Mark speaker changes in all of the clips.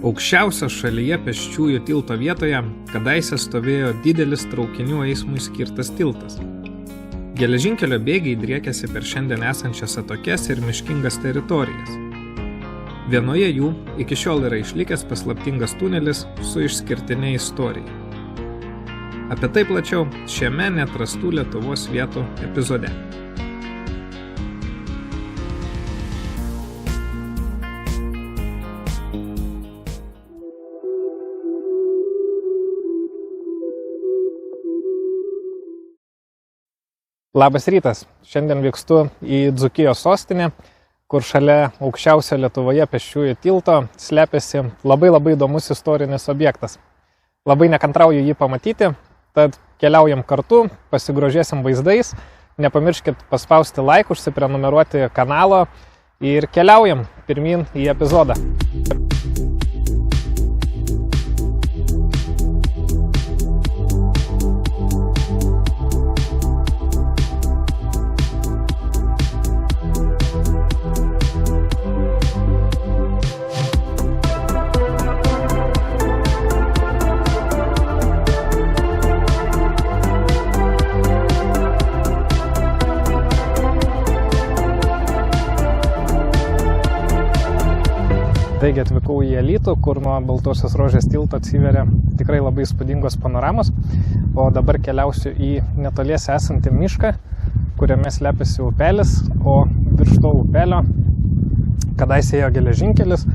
Speaker 1: Aukščiausio šalyje pėsčiųjų tilto vietoje kadaise stovėjo didelis traukinių eismui skirtas tiltas. Geležinkelio bėgiai driekėsi per šiandien esančias atokes ir miškingas teritorijas. Vienoje jų iki šiol yra išlikęs paslaptingas tunelis su išskirtinė istorija. Apie tai plačiau šiame neatrastų Lietuvos vietų epizode.
Speaker 2: Labas rytas. Šiandien vykstu į Dzūkijos sostinę, kur šalia aukščiausio Lietuvoje pėsčiųjų tilto slepiasi labai įdomus istorinis objektas. Labai nekantrauju jį pamatyti, tad keliaujam kartu, pasigrožėsim vaizdais, nepamirškit paspausti like, užsiprenumeruoti kanalo ir keliaujam pirmyn į epizodą. Taigi atvykau į Alytų, kur nuo Baltosios Rožės tilto atsiveria tikrai labai įspūdingos panoramos, o dabar keliausiu į netoliese esantį mišką, kuriame slepiasi upelis, o virš to upelio kadaise ėjo geležinkelis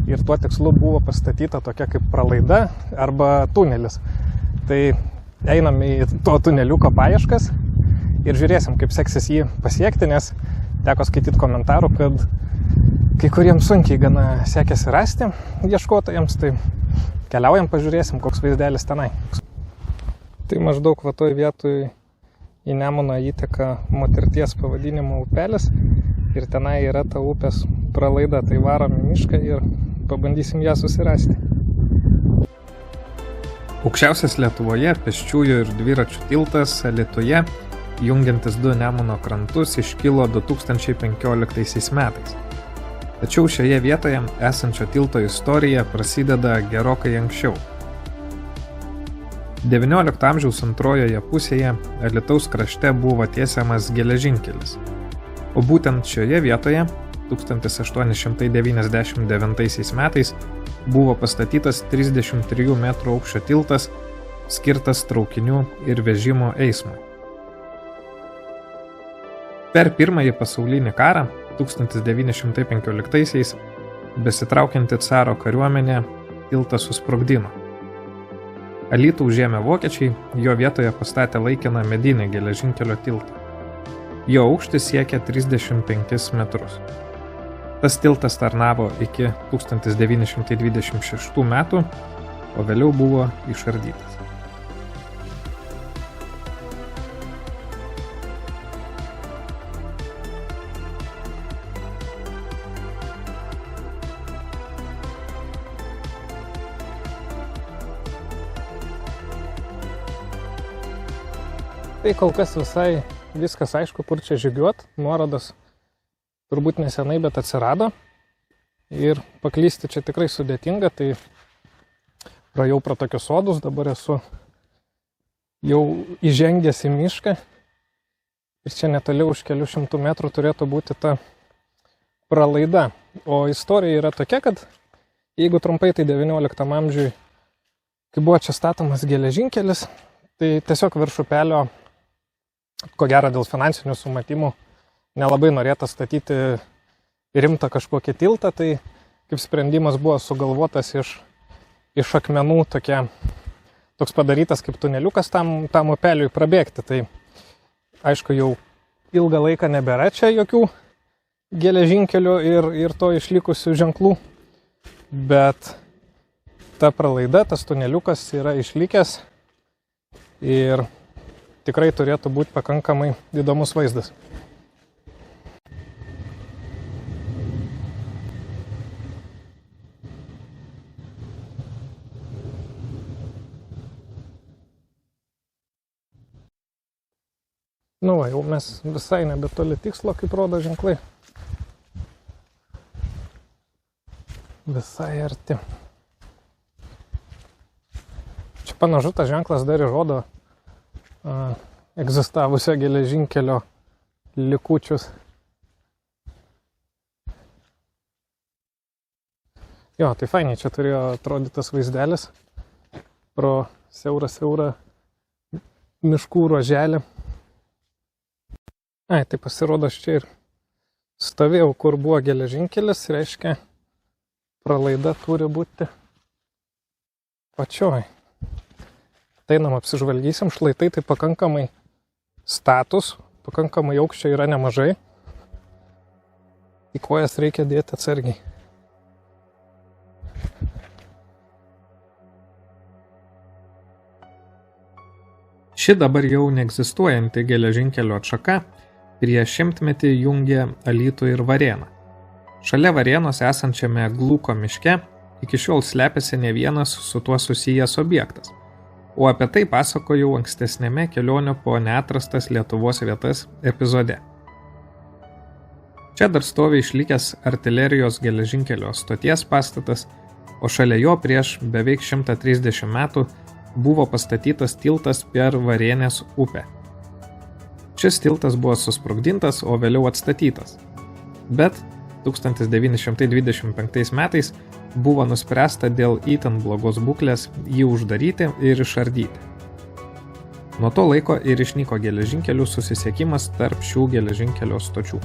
Speaker 2: ir tuo tikslu buvo pastatyta tokia kaip pralaida arba tunelis. Tai einam į to tuneliuko paieškas ir žiūrėsim, kaip seksis jį pasiekti, nes teko skaityti komentarų, kad kai kuriems sunkiai gana sekėsi rasti ieškotojams, tai keliaujam, pažiūrėsim, koks vaizdelis tenai. Tai maždaug va toj vietoj į Nemuną įteka Motirties pavadinimo upelis ir tenai yra ta upės pralaida, tai varom į mišką ir pabandysim ją susirasti.
Speaker 1: Aukščiausias Lietuvoje pėsčiųjų ir dviračių tiltas Alytuje, jungiantis du Nemuno krantus, iškilo 2015 metais. Tačiau šioje vietoje esančio tilto istorija prasideda gerokai anksčiau. XIX amžiaus antrojoje pusėje Alytaus krašte buvo tiesiamas geležinkelis, o būtent šioje vietoje 1899 metais buvo pastatytas 33 metrų aukščio tiltas, skirtas traukinių ir vežimo eismui. Per Pirmąjį pasaulinį karą 1915-aisiais besitraukianti caro kariuomenė tiltą susprogdino. Alytų užėmę vokiečiai jo vietoje pastatė laikiną medinį geležinkelio tiltą. Jo aukštis siekia 35 metrus. Tas tiltas tarnavo iki 1926 metų, o vėliau buvo išardytas.
Speaker 2: Tai kol kas visai viskas aišku, kur čia žygiuot, nuorodos turbūt nesenai, bet atsirado ir paklysti čia tikrai sudėtinga, tai praėjau pro tokius sodus, dabar esu jau įžengęs į mišką ir čia netoli už kelių šimtų metrų turėtų būti ta pralaida. O istorija yra tokia, kad jeigu trumpai, tai XIX amžiui, kai buvo čia statomas geležinkelis, tai tiesiog virš upelio, ko gero dėl finansinių sumetimų, nelabai norėta statyti rimtą kažkokį tiltą, tai kaip sprendimas buvo sugalvotas iš akmenų toks padarytas kaip tuneliukas tam upeliui prabėgti. Tai aišku, jau ilgą laiką nebėra čia jokių geležinkelių ir to išlikusių ženklų, bet ta pralaida, tas tuneliukas yra išlikęs ir tikrai turėtų būti pakankamai įdomus vaizdas. Nu va, jau mes visai nebetoli tikslo, kaip rodo ženklai. Visai arti. panašu, tas ženklas dar įrodo egzistavusio geležinkelio likučius. Jo, tai fainiai, čia turėjo atrodytas vaizdelis pro siaurą miškų ruoželį. Ai, tai pasirodo, aš čia ir stovėjau, kur buvo geležinkelis, reiškia, pralaida turi būti pačioj. Einam apsižvalgysim, šlaitai tai pakankamai status, pakankamai aukščio yra nemažai. Į kojas reikia dėti atsargiai.
Speaker 1: Ši dabar jau neegzistuojanti geležinkelio atšaka prieš 100-metį jungė Alytų ir Varėną. Šalia Varėnos esančiame Glūko miške iki šiol slepiasi ne vienas su tuo susijęs objektas, o apie tai pasakojau ankstesnėme kelionio po neatrastas Lietuvos vietas epizode. Čia dar stovi išlikęs artilerijos geležinkelio stoties pastatas, o šalia jo prieš beveik 130 metų buvo pastatytas tiltas per Varėnės upę. Šis tiltas buvo susprogdintas, o vėliau atstatytas. Bet 1925 metais buvo nuspręsta dėl itin blogos būklės jį uždaryti ir išardyti. Nuo to laiko ir išnyko geležinkelių susisiekimas tarp šių geležinkelio stočių.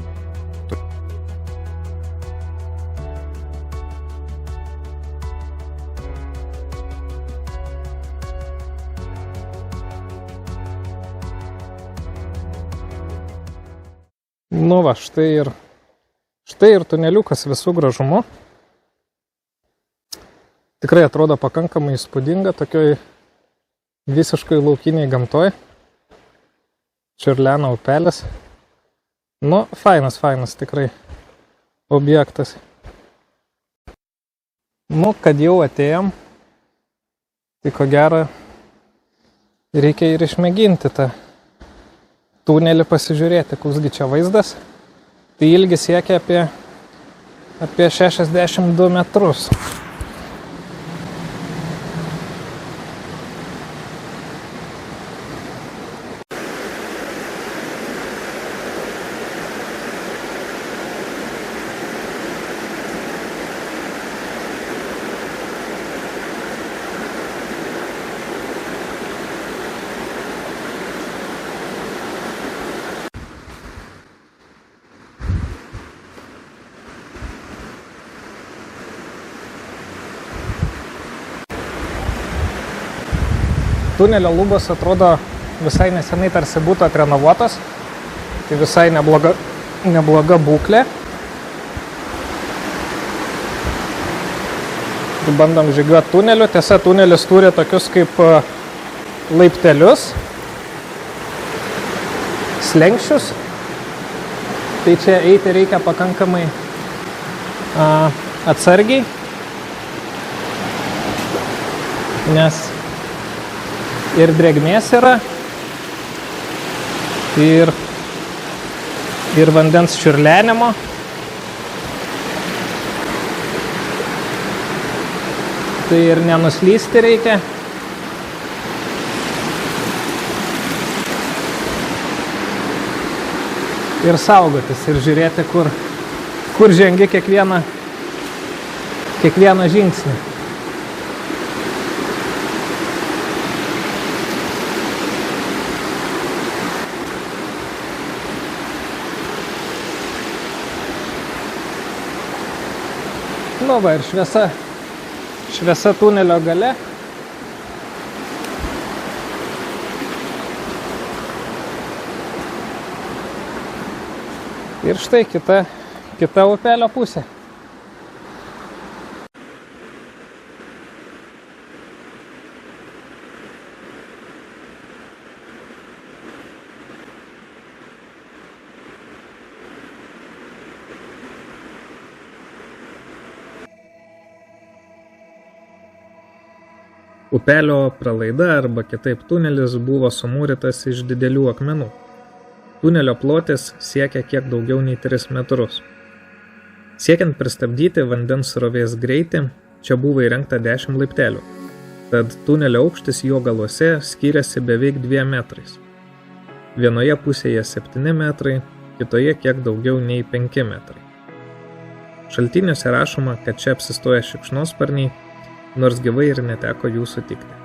Speaker 2: Nu va, štai ir tuneliukas visų gražumu. Tikrai atrodo pakankamai įspūdinga, tokioj visiškai laukiniai gamtoj. Čiurlena upelis. Nu, fainas tikrai objektas. Nu, kad jau atėjom, tai ko gero reikia ir išmėginti tą tunelį pasižiūrėti, koksgi čia vaizdas. Tai ilgis siekia apie 62 metrus. Tunelio lubos atrodo visai nesenai tarsi būtų atrenovuotos. Tai visai nebloga būklė. Tai bandom žygiuoti tuneliu. Tiesa, tunelis turi tokius kaip laiptelius, slenkščius. Tai čia eiti reikia pakankamai atsargiai, nes ir drėgmės yra, ir vandens čiurlenimo. Tai ir nenuslysti reikia. Ir saugotis, ir žiūrėti, kur žengi kiekvieną žingsnį. Nu va, ir šviesa tunelio gale. Ir štai kita upelio pusė.
Speaker 1: Upelio pralaida arba kitaip tunelis buvo sumūrytas iš didelių akmenų. Tunelio plotis siekia kiek daugiau nei 3 metrus. Siekiant pristabdyti vandens srovės greitį, čia buvo įrengta 10 laiptelių. tad tunelio aukštis jo galuose skiriasi beveik 2 metrais. Vienoje pusėje 7 metrai, kitoje kiek daugiau nei 5 metrai. Šaltiniuose rašoma, kad čia apsistoja šikšnosparniai, nors gyvai ir neteko jų sutikti.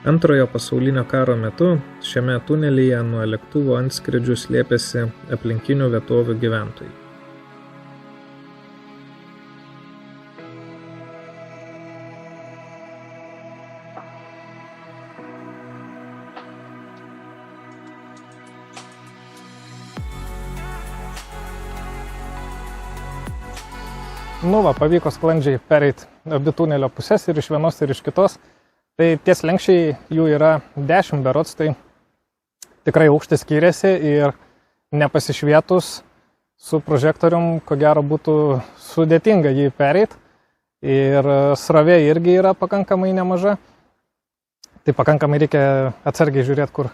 Speaker 1: Antrojo pasaulinio karo metu šiame tunelyje nuo lėktuvo antskrydžių slėpėsi aplinkinių vietovių gyventojai.
Speaker 2: Pavyko sklandžiai pereiti abi tunelio pusės ir iš vienos ir iš kitos. Tai tie slenkščiai jų yra 10 berods, tai tikrai aukštis skiriasi ir nepasišvietus su prožektorium, ko gero būtų sudėtinga jį pereiti. Ir srovė irgi yra pakankamai nemaža. Tai pakankamai reikia atsargiai žiūrėti, kur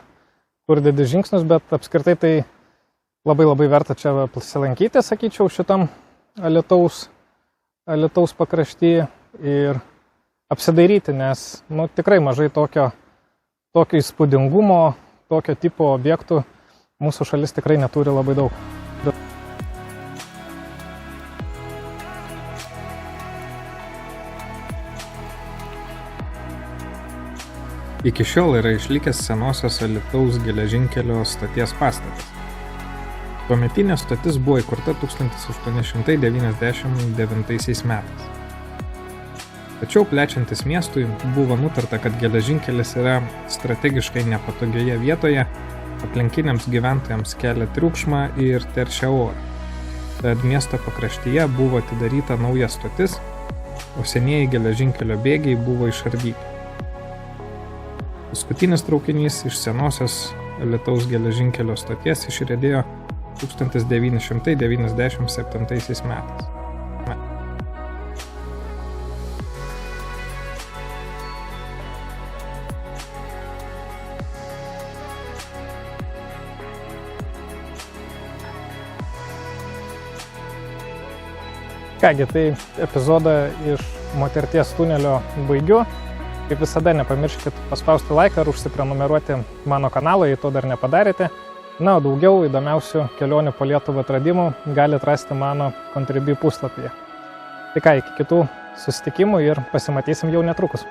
Speaker 2: dedi žingsnius, bet apskritai tai labai verta čia pasilankyti, sakyčiau, šitam Alytaus pakrašty ir apsidairyti, nes tikrai mažai tokio įspūdingumo, tokio tipo objektų mūsų šalis tikrai neturi labai daug.
Speaker 1: Iki šiol yra išlikęs senosios Alytaus geležinkelio stoties pastatas. Tuometinė stotis buvo įkurta 1899 metais. Tačiau plečiantis miestui buvo nutarta, kad geležinkelis yra strategiškai nepatogioje vietoje, aplinkiniams gyventojams kelia triukšmą ir teršia orą. Tad miesto pakraštyje buvo atidaryta nauja stotis, o senieji geležinkelio bėgiai buvo išardyti. Paskutinis traukinys iš senosios Alytaus geležinkelio stoties išriedėjo 1997 metais.
Speaker 2: Kągi, tai epizodą iš Moterties tunelio baigiu. Kaip visada, nepamirškit paspausti laiką ar užsiprenumeruoti mano kanalą, jei to dar nepadarėte. O daugiau įdomiausių kelionių po Lietuvą atradimų galite rasti mano Contribui puslapyje. Tai ką, iki kitų susitikimų ir pasimatysim jau netrukus.